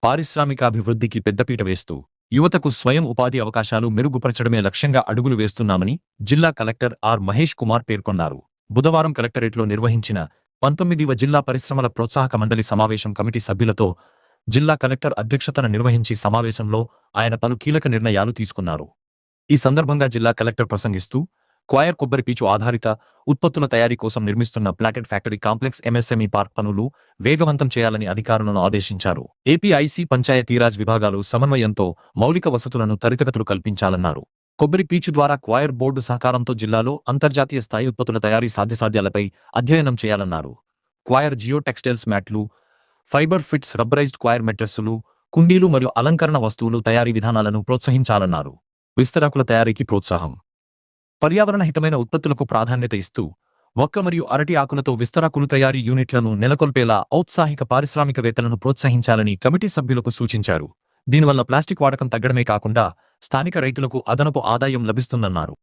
పారిశ్రామికాభివృద్ధికి పెద్దపీట వేస్తూ యువతకు స్వయం ఉపాధి అవకాశాలు మెరుగుపరచడమే లక్ష్యంగా అడుగులు వేస్తున్నామని జిల్లా కలెక్టర్ ఆర్ మహేష్ కుమార్ పేర్కొన్నారు. బుధవారం కలెక్టరేట్లో నిర్వహించిన 19వ జిల్లా పరిశ్రమల ప్రోత్సాహక మండలి సమావేశం కమిటీ సభ్యులతో జిల్లా కలెక్టర్ అధ్యక్షతన నిర్వహించి సమావేశంలో ఆయన పలు కీలక నిర్ణయాలు తీసుకున్నారు. ఈ సందర్భంగా జిల్లా కలెక్టర్ ప్రసంగిస్తూ క్వైర్ కొబ్బరి పీచు ఆధారిత ఉత్పత్తుల తయారీ కోసం నిర్మిస్తున్న plotted factory complex MSME park పనులు వేగవంతం చేయాలని అధికారులను ఆదేశించారు. ఏపీఐసి పంచాయతీరాజ్ విభాగాలు సమన్వయంతో మౌలిక వసతులను త్వరితగతులు కల్పించాలన్నారు. కొబ్బరి పీచు ద్వారా క్వైర్ బోర్డు సహకారంతో జిల్లాలో అంతర్జాతీయ స్థాయి ఉత్పత్తుల తయారీ సాధ్యసాధ్యాలపై అధ్యయనం చేయాలన్నారు. క్వైర్ జియో టెక్స్టైల్స్ మ్యాట్లు, ఫైబర్ ఫిట్స్, రబ్బరైజ్డ్ క్వైర్ మెట్రెస్సులు, కుండీలు మరియు అలంకరణ వస్తువులు తయారీ విధానాలను ప్రోత్సహించాలన్నారు. విస్తరాకుల తయారీకి ప్రోత్సాహం, పర్యావరణ హితమైన ఉత్పత్తులకు ప్రాధాన్యత ఇస్తూ మొక్క మరియు అరటి ఆకులతో విస్తరాకులు తయారీ యూనిట్లను నెలకొల్పేలా ఔత్సాహిక పారిశ్రామికవేత్తలను ప్రోత్సహించాలని కమిటీ సభ్యులకు సూచించారు. దీనివల్ల ప్లాస్టిక్ వాడకం తగ్గడమే కాకుండా స్థానిక రైతులకు అదనపు ఆదాయం లభిస్తుందన్నారు.